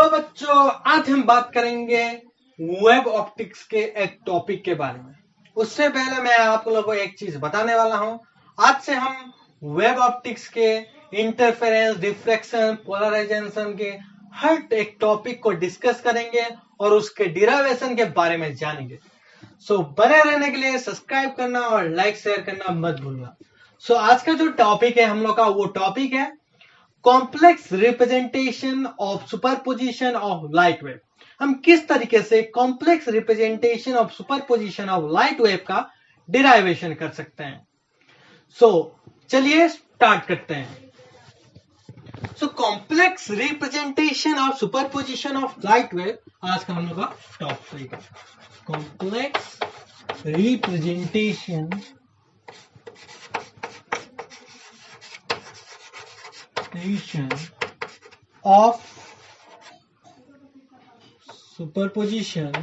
Hello बच्चों, आज हम बात करेंगे वेब ऑप्टिक्स के एक टॉपिक के बारे में। उससे पहले मैं आप लोगों को एक चीज बताने वाला हूं। आज से हम वेब ऑप्टिक्स के इंटरफेरेंस, डिफ्रैक्शन, पोलराइजेशन के हर एक टॉपिक को डिस्कस करेंगे और उसके डिराइवेशन के बारे में जानेंगे। सो बने रहने के लिए सब्सक्राइब करना और लाइक शेयर करना मत भूलना। सो आज का जो टॉपिक है हम लोग का, वो टॉपिक है complex representation of superposition of light wave. हम किस तरीके से complex representation of superposition of light wave का डिराइवेशन कर सकते हैं। सो चलिए स्टार्ट करते हैं। So complex representation of superposition of light wave आज का हम लोग का टॉपिक है। Complex representation of superposition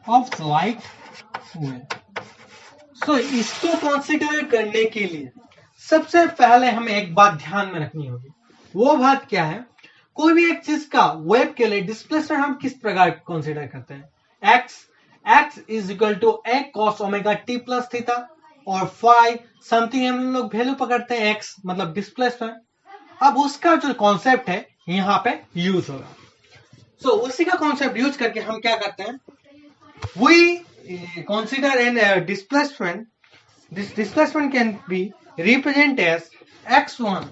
of light wave। सो इसको कंसीडर करने के लिए सबसे पहले हमें एक बात ध्यान में रखनी होगी। वो बात क्या है? कोई भी एक चीज का वेव के लिए डिस्प्लेसमेंट हम किस प्रकार कंसीडर करते हैं? x is equal to a cos omega t plus theta और phi समथिंग हम लोग वैल्यू पकड़ते हैं x मतलब डिस्प्लेसमेंट। अब उसका जो कॉन्सेप्ट है यहाँ पे यूज होगा। सो उसी का कॉन्सेप्ट यूज करके हम क्या करते हैं? We consider in displacement. This displacement can be represent as x1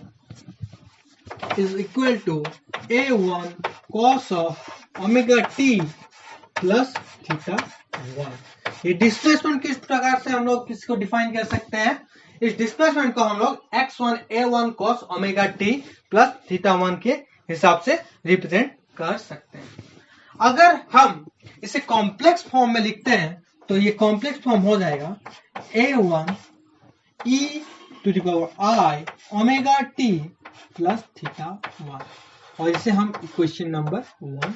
is equal to a1 cos of omega t plus theta 1। ये डिस्प्लेसमेंट किस प्रकार से हम लोग किसको डिफाइन कर सकते हैं? इस डिस्प्लेसमेंट को हम लोग x1 a1 cos omega t plus theta 1 के हिसाब से रिप्रेजेंट कर सकते हैं। अगर हम इसे कॉम्प्लेक्स फॉर्म में लिखते हैं तो ये कॉम्प्लेक्स फॉर्म हो जाएगा a1 e to the power i omega t plus theta 1 और इसे हम इक्वेशन नंबर 1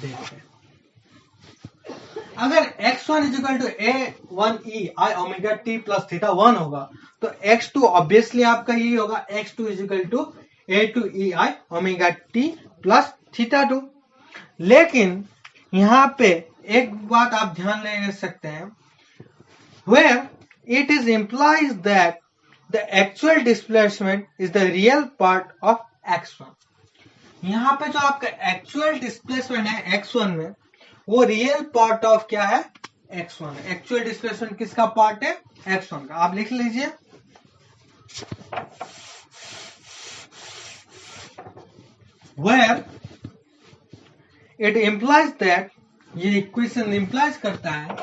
देखते हैं। अगर x1 is equal to a1e i omega t plus theta 1 होगा तो x2 ऑब्वियसली आपका यही होगा, x2 is equal to a2e i omega t plus theta 2। लेकिन यहाँ पे एक बात आप ध्यान ले सकते हैं, where it is implies that the actual displacement is the real part of x1। यहाँ पे जो आपका एक्चुअल डिस्प्लेसमेंट है x1 में वो रियल पार्ट ऑफ क्या है? x1। एक्चुअल डिस्प्लेसमेंट किसका पार्ट है? x1 का। आप लिख लीजिए where it implies that, ये इक्वेशन इंप्लाइज करता है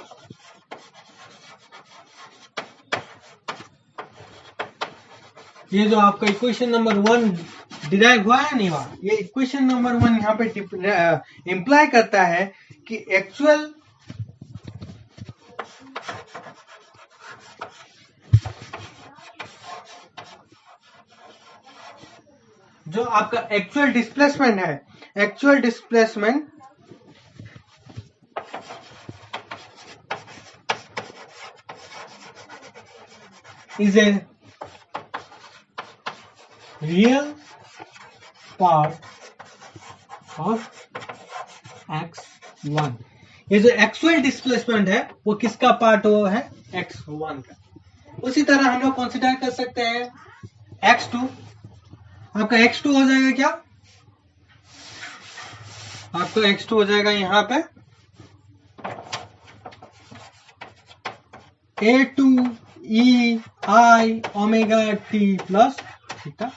ये जो आपका इक्वेशन नंबर 1 डिराइव हुआ है नहीं हुआ, ये इक्वेशन नंबर 1 यहाँ पे इंप्लाई करता है कि एक्चुअल जो आपका एक्चुअल डिस्प्लेसमेंट है, actual displacement is a real part of x1। ये जो एक्चुअल डिस्प्लेसमेंट है वो किसका पार्ट हो है? x1 का। उसी तरह हम लोग कंसीडर कर सकते हैं x2। आपका x2 हो जाएगा क्या? आपका x2 हो जाएगा यहाँ पे a2e i omega t plus theta.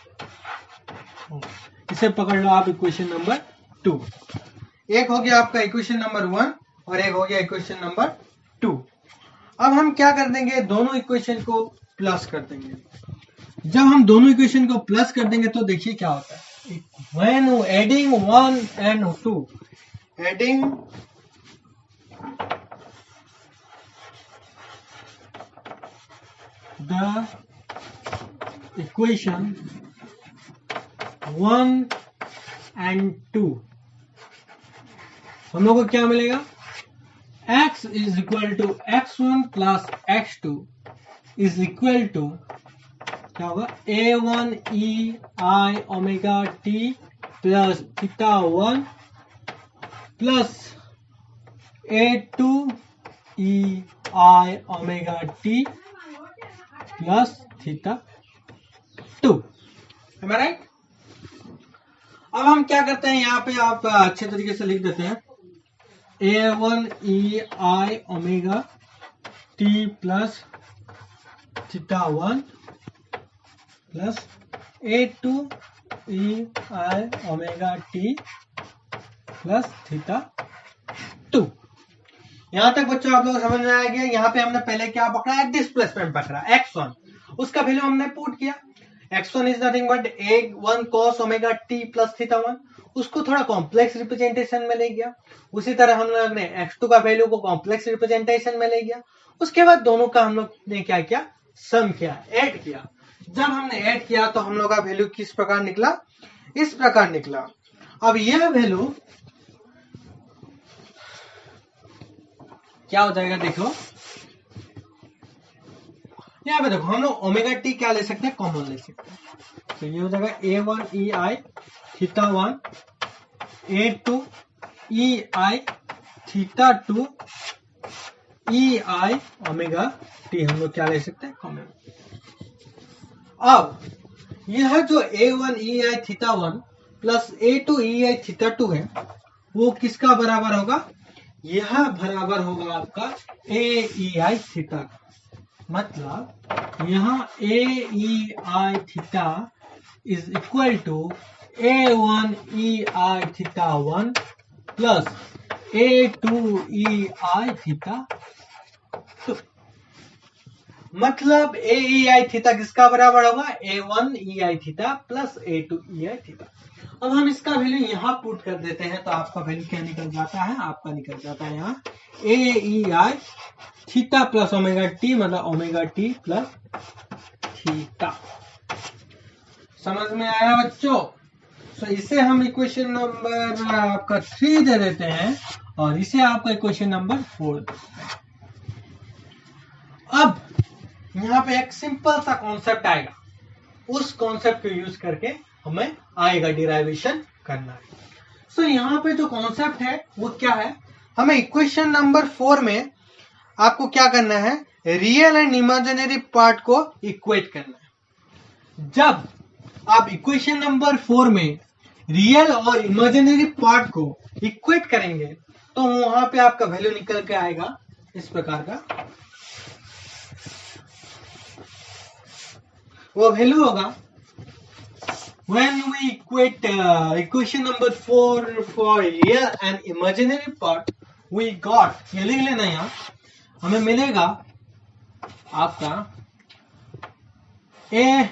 इसे पकड़ लो आप इक्वेशन नंबर 2। एक हो गया आपका इक्वेशन नंबर 1 और एक हो गया इक्वेशन नंबर 2। अब हम क्या कर देंगे? दोनों इक्वेशन को प्लस कर देंगे। जब हम दोनों इक्वेशन को प्लस कर देंगे तो देखिए क्या होता है। When adding 1 and 2, adding the equation 1 and 2 हम लोग को क्या मिलेगा? x is equal to x1 plus x2 is equal to क्या होगा, A1 EI omega T plus theta 1 plus A2 EI omega T plus theta 2। Am I right? अब हम क्या करते हैं, यहाँ पे आप अच्छे तरीके से लिख देते हैं A1 EI omega T plus theta 1 plus A2 EI omega T plus theta 2। यहां तक बच्चों आप लोगों को समझ में आ गया। यहाँ पे हमने पहले क्या पकड़ा, एक डिस्प्लेसमेंट पकड़ा x1, उसका वैल्यू हमने पुट किया। x1 is nothing but A1 cos omega T plus theta 1, उसको थोड़ा कॉम्प्लेक्स रिप्रेजेंटेशन में ले गया। उसी तरह हम लोग ने x2 का वैल्यू को कॉम्प्लेक्स रिप्रेजेंटेशन में ले गया। उसके बाद दोनों का हम लोग ने क्या किया, सम किया, ऐड किया। जब हमने ऐड किया तो हम लोग का वैल्यू किस प्रकार निकला, इस प्रकार निकला। अब यह वैल्यू क्या हो जाएगा, देखो यहाँ पे देखो, हम लोग ओमेगा टी क्या ले सकते हैं, कॉमन ले सकते हैं। तो ये हो जाएगा A1 EI theta 1 A2 EI theta 2 EI omega T हम लोग क्या ले सकते हैं, कॉमन। अब यह जो A1 EI theta 1 plus A2 EI theta 2 है, वो किसका बराबर होगा, यह बराबर होगा आपका AEI थीटा का। मतलब यहाँ AEI theta is equal to A1 EI theta 1 plus A2 EI theta 2। मतलब AEI थीटा किसका बराबर होगा, A1 EI theta plus A2 EI theta. अब हम इसका वैल्यू यहाँ पुट कर देते हैं तो आपका वैल्यू क्या निकल जाता है, आपका निकल जाता है यहाँ AEI theta plus omega T, मतलब ओमेगा टी प्लस थीटा। समझ में आया बच्चों? तो इसे हम इक्वेशन नंबर आपका 3 दे देते हैं और इसे आपका इक्वेशन नंबर 4 देते हैं। अब यहाँ पे एक सिंपल सा कॉन्सेप्ट आएगा, उस कॉन्सेप्ट को यूज करके हमें आएगा डिराइवेशन करना है। सो यहाँ पे जो कॉन्सेप्ट है वो क्या है, हमें इक्वेशन नंबर 4 में आपको क्या करना है, रियल एंड इमेजिनरी पार्ट को इक्वेट करना है। जब आप इक्वेशन नंबर 4 में रियल और इमेजिनरी पार्ट को इक्वेट करेंगे तो वहां पे आपका वैल्यू निकल के आएगा इस प्रकार का। वो वैल्यू होगा when we equate equation number 4 for real and imaginary part, we got, ये लिख लेना यहाँ, हमें मिलेगा आपका A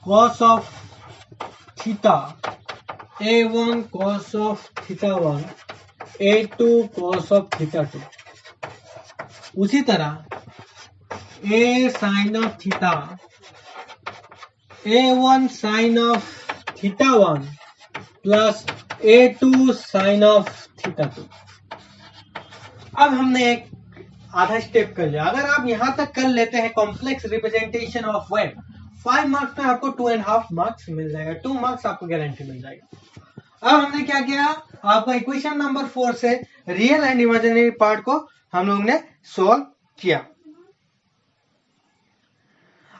cos of theta, A1 cos of theta 1, A2 cos of theta 2। उसी तरह A sin of theta, A1 sin of theta 1 plus A2 sin of theta 2। अब हमने एक आधा स्टेप कर लिया। अगर आप यहां तक कर लेते हैं complex representation of wave, 5 marks में आपको 2.5 मार्क्स मिल जाएगा, 2 मार्क्स आपको गारंटी मिल जाएगा। अब हमने क्या किया, आपका इक्वेशन नंबर 4 से रियल एंड इमेजिनरी पार्ट को हम लोग ने सोल्व किया।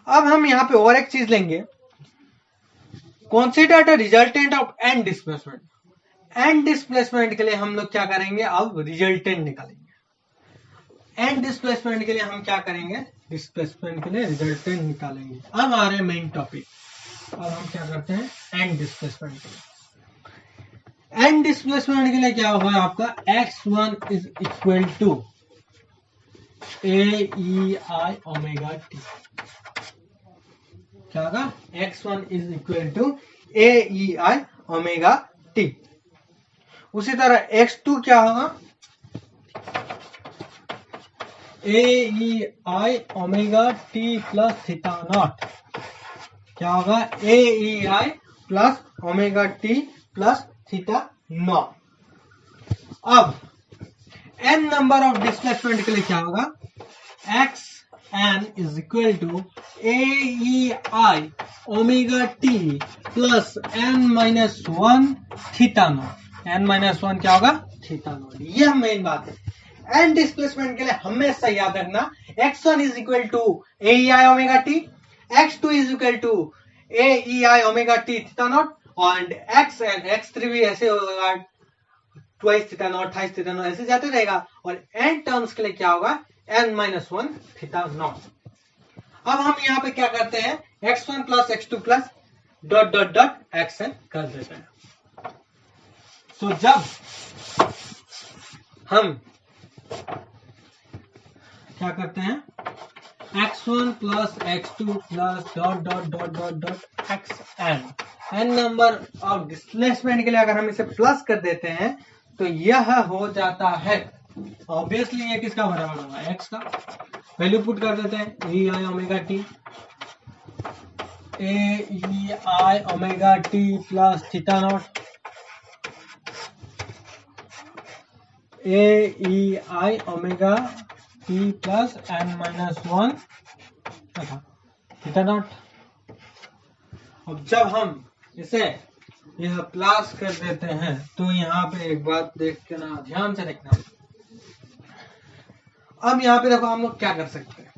अब हम यहाँ पे और एक चीज लेंगे, consider the resultant of and displacement. And displacement के लिए हम लोग क्या करेंगे, अब रिजल्टेंट निकालेंगे। एंड डिस्प्लेसमेंट के लिए हम क्या करेंगे, डिस्प्लेसमेंट के लिए रिजल्टेंट निकालेंगे। अब आ रहे हैं मेन टॉपिक। अब हम क्या करते हैं, एंड डिस्प्लेसमेंट के लिए। एंड डिस्प्लेसमेंट के लिए क्या होगा आपका, x1 is equal to AEI omega T. क्या होगा, x1 is equal to AEI omega T. उसी तरह x2 क्या होगा, AEI omega T plus theta naught. क्या होगा, AEI plus omega T plus theta naught. अब n नंबर ऑफ डिस्प्लेसमेंट के लिए क्या होगा, x n is equal to A E I omega T plus n minus one theta naught. n minus one क्या होगा? Theta naught. यह main बात है। एंड डिस्प्लेसमेंट के लिए हमेशा याद रखना x1 is equal to A E I omega T, x2 is equal to A E I omega T theta naught, और x3 भी ऐसे होगा, twice theta naught, thrice theta naught, ऐसे जाते रहेगा। और n टर्म्स के लिए क्या होगा? n minus one theta naught. अब हम यहाँ पे क्या करते हैं? x1 plus x2 plus dot dot dot xn कर देते हैं। तो जब हम क्या करते हैं? x1 plus x2 plus dot dot dot dot dot xn, n number of displacement के लिए अगर हम इसे प्लस कर देते हैं तो यह हो जाता है, ऑब्वियसली ये किसका बराबर होगा? x का। वैल्यू पुट कर देते हैं, A i omega t, A E I omega T plus theta naught, A E I omega T plus n minus one theta naught. अब जब हम इसे यह प्लस कर देते हैं तो यहाँ पे एक बात देखना, ध्यान से देखना। अब यहाँ पे देखो हम लोग क्या कर सकते हैं,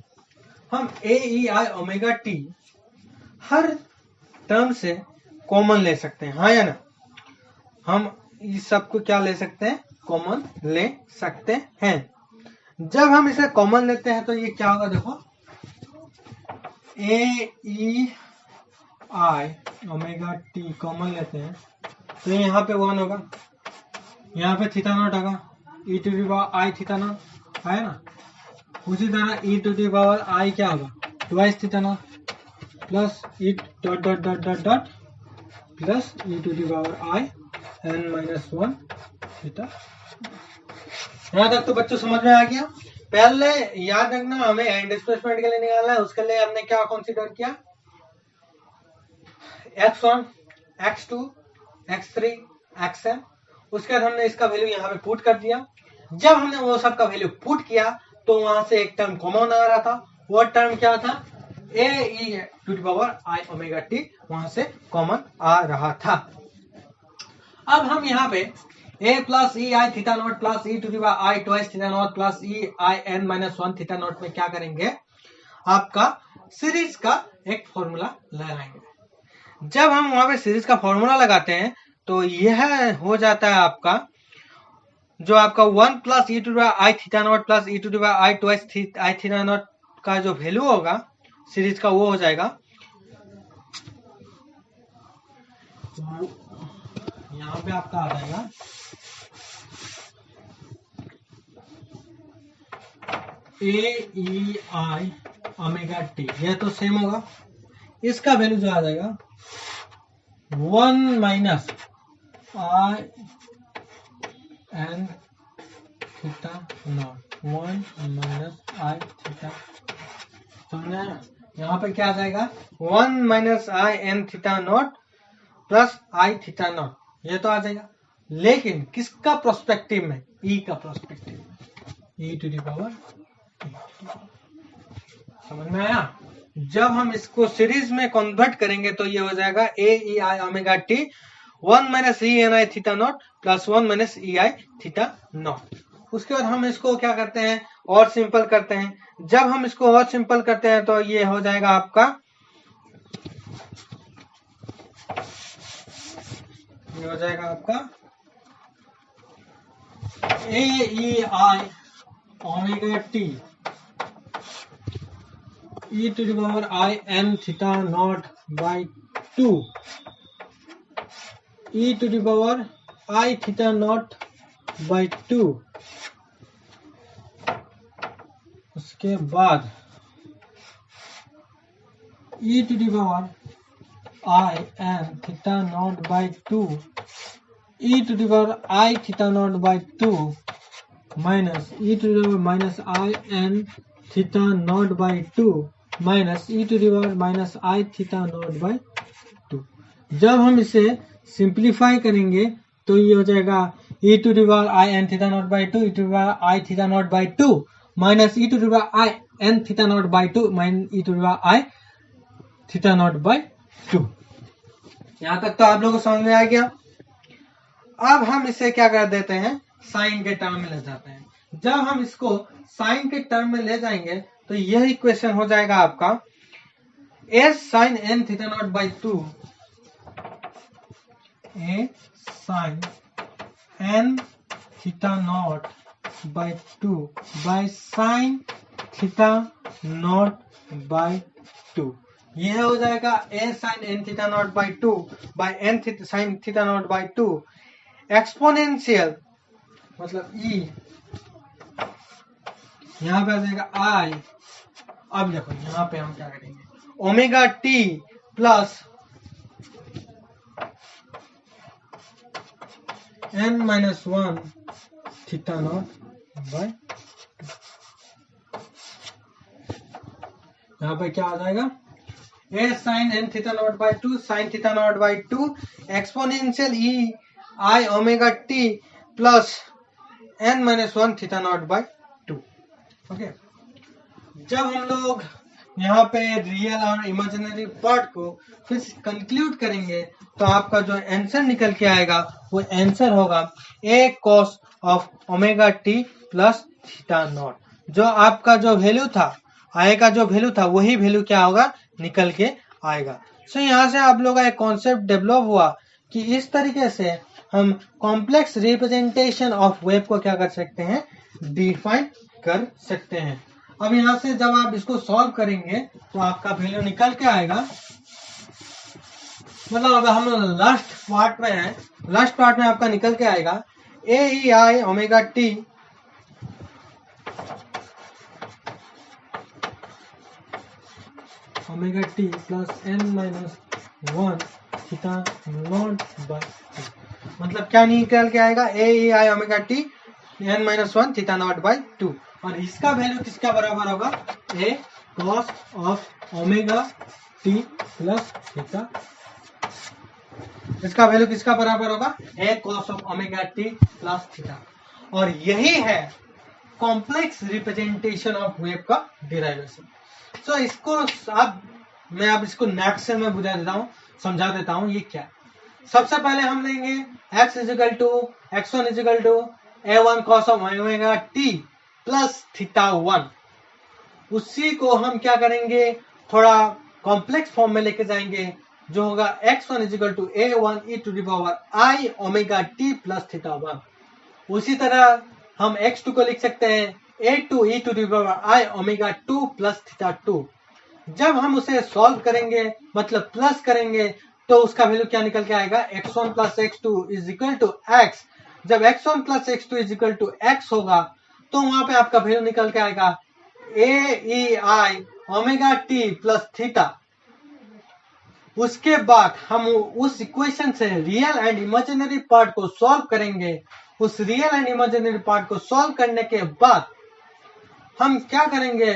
हम ए ई आई ओमेगा टी हर टर्म से कॉमन ले सकते हैं, हाँ या ना? हम इस सबको क्या ले सकते हैं? कॉमन ले सकते हैं। जब हम इसे कॉमन लेते हैं तो ये क्या होगा? देखो, ए ई आई ओमेगा टी कॉमन लेते हैं तो यहाँ पे वन होगा, यहाँ पे थीटा नॉट होगा, e to the power i theta naught है ना। उसी तरह ई टू दी पावर आई क्या होगा? Twice theta naught plus E dot dot dot dot dot plus E to the power I N minus one theta. यहाँ तक तो बच्चों समझ में आ गया। पहले याद रखना हमें एंड डिस्प्लेसमेंट के लिए निकालना है, उसके लिए हमने क्या कंसीडर किया? x1, x2, x3, xn। उसके बाद हमने इसका वैल्यू यहाँ पे पुट कर दिया। जब हमने वो सब का वैल्यू पुट किया तो वहां से एक टर्म कॉमन आ रहा था, वो टर्म क्या था? A e to the power i omega t वहां से कॉमन आ रहा था। अब हम यहाँ पे A plus e i theta naught plus E to the power i twice theta naught plus e i N minus one theta naught में क्या करेंगे? आपका सीरीज का एक फॉर्मूला लगाएंगे। जब हम वहां पे सीरीज का फॉर्मूला लगाते हैं तो यह हो जाता है आपका, जो आपका one plus E to the I theta naught plus E to the I twice I theta naught का जो वैल्यू होगा सीरीज का, वो हो जाएगा, यहाँ पे आपका आ जाएगा A E I omega T. यह तो सेम होगा, इसका वैल्यू जो आ जाएगा one minus I N theta naught, one minus I theta. समझा? यहाँ पे क्या आ जाएगा? One minus I N theta naught plus I theta naught, ये तो आ जाएगा। लेकिन किसका प्रोस्पेक्टिव में? ई का प्रोस्पेक्टिव में, ई टू द पावर। समझ में आया? जब हम इसको सीरीज में कन्वर्ट करेंगे तो ये हो जाएगा A E I omega t one minus e n i theta naught plus one minus e i theta naught. उसके बाद हम इसको क्या करते हैं? और सिंपल करते हैं। जब हम इसको और सिंपल करते हैं तो ये हो जाएगा आपका, ये हो जाएगा आपका A E I omega t e to the power I n theta naught by 2 e to the power I theta naught by 2। उसके बाद e to the power I n theta naught by 2 e to the power I theta naught by 2 minus e to the power minus I n theta naught by 2 minus E to the power minus I theta naught by 2। जब हम इसे simplify करेंगे तो ये हो जाएगा e to the power I N theta naught by 2 e to the power i theta naught by 2 minus E to the power I N theta naught by 2 minus E to the power i theta naught by 2। यहां तक तो आप लोगों को समझ में आ गया। अब हम इसे क्या कर देते हैं, साइन के टर्म में ले जाते हैं। जब हम इसको साइन के टर्म में ले जाएंगे तो यह इक्वेशन हो जाएगा आपका A sine n theta naught by 2, A sine n theta naught by 2 by sine theta naught by 2। यह हो जाएगा A sine n theta naught by 2 by n sine theta naught by 2 exponential मतलब e, यहां पे आ जाएगा आई। अब देखो यहां पे हम क्या करेंगे, omega T plus n minus 1 theta naught by, यहां पे क्या आ जाएगा, A sine n theta naught by 2 sine theta naught by 2 exponential e I omega T plus n minus 1 theta naught by 2। Okay, जब हम लोग यहाँ पे रियल और इमेजिनरी पार्ट को फिर कंक्लूड करेंगे तो आपका जो आंसर निकल के आएगा वो आंसर होगा A cos of omega T plus theta naught. जो आपका जो वैल्यू था, आई का जो वैल्यू था वही वैल्यू क्या होगा, निकल के आएगा। सो यहाँ से आप लोग का एक कॉन्सेप्ट डेवलप हुआ कि इस तरीके से हम कॉम्प्लेक्स रिप्रेजेंटेशन ऑफ वेव को क्या कर सकते हैं, डिफाइन कर सकते हैं। अब यहाँ से जब आप इसको सॉल्व करेंगे तो आपका वैल्यू निकल के आएगा, मतलब अब हम लास्ट पार्ट में है, लास्ट पार्ट में आपका निकल के आएगा A E I omega t omega T plus n minus 1 theta naught by, मतलब क्या निकल के आएगा, A E I omega t n minus 1 theta naught by 2। और इसका वैल्यू किसका बराबर होगा, A cos of omega T plus theta, इसका वैल्यू किसका बराबर होगा, A cos of omega T plus theta. और यही है कॉम्प्लेक्स रिप्रेजेंटेशन ऑफ वेव का डिराइवेशन। सो इसको मैं अब इसको नेक्स्ट में बुझा देता हूँ, समझा देता हूँ ये क्या है। सबसे पहले हम लेंगे x is equal to x1 is equal to a1 cos of omega T plus theta 1। उसी को हम क्या करेंगे, थोड़ा कॉम्प्लेक्स फॉर्म में लेके जाएंगे, जो होगा x1 is equal to a1 e to the power i omega T plus theta 1। उसी तरह हम x2 को लिख सकते हैं a2 e to the power i omega 2 plus theta 2। जब हम उसे सॉल्व करेंगे मतलब प्लस करेंगे तो उसका वैल्यू क्या निकल के आएगा, x1 plus x2 is equal to x। जब x1 plus x2 is equal to x होगा तो वहां पे आपका वैल्यू निकल के आएगा A E I omega T plus theta. उसके बाद हम उस इक्वेशन से रियल एंड इमेजिनरी पार्ट को सॉल्व करेंगे। उस रियल एंड इमेजिनरी पार्ट को सॉल्व करने के बाद हम क्या करेंगे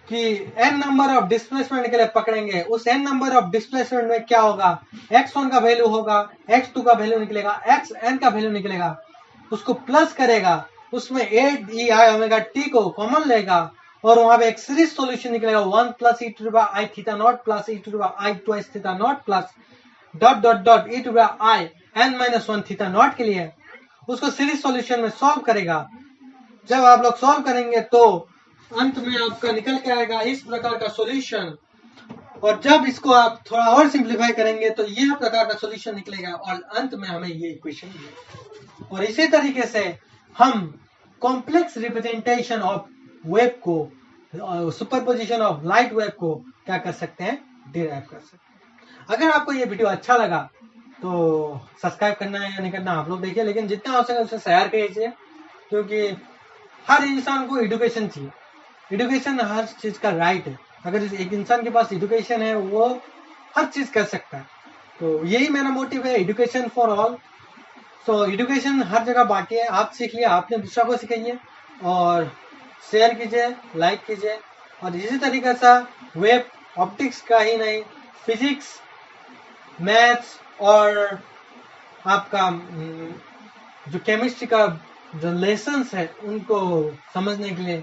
कि n नंबर ऑफ डिस्प्लेसमेंट के लिए पकड़ेंगे। उस n नंबर ऑफ डिस्प्लेसमेंट में क्या होगा, x1 का वैल्यू होगा, x2 का वैल्यू निकलेगा, xn का वैल्यू निकलेगा, उसको प्लस करेगा, उसमें ai ओमेगा t को कॉमन लेगा और वहां पे एक सीरीज सॉल्यूशन निकलेगा 1 plus e to the power i theta naught plus e to the power i twice theta naught plus dot dot dot e to the power i n minus 1 theta naught के लिए उसको series solution में solve करेगा। जब आप लोग solve करेंगे तो अंत में आपका निकल के आएगा इस प्रकार का सॉल्यूशन। और जब इसको आप थोड़ा और सिंप्लीफाई करेंगे तो यह प्रकार का सॉल्यूशन निकलेगा और अंत में हमें ये इक्वेशन मिलेगा। और इसी तरीके से हम कॉम्प्लेक्स रिप्रेजेंटेशन ऑफ वेव को, सुपरपोजिशन ऑफ लाइट वेव को क्या कर सकते हैं, डिराइव कर सकते हैं। अगर आपको ये वीडियो अच्छा लगा तो सब्सक्राइब करना है या नहीं करना आप लोग देखिए, लेकिन जितना हो सके उसे शेयर कीजिए, क्योंकि हर इंसान को एजुकेशन चाहिए। एजुकेशन हर चीज का राइट है। अगर एक इंसान के पास एजुकेशन है वो हर चीज कर सकता है। तो यही मेरा मोटिव है, education for all. So education हर जगह बाकी है, आप सीख लिया, आपने दूसरा को सिखाइए और शेयर कीजिए, लाइक कीजिए। और इसी तरीके से वेब ऑप्टिक्स का ही नहीं, फिजिक्स, मैथ्स और आपका जो केमिस्ट्री का जो लेसन्स है उनको समझने के लिए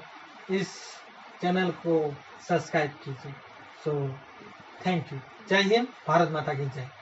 इस चैनल को सब्सक्राइब कीजिए। So thank you. जय हिंद, भारत माता की जय।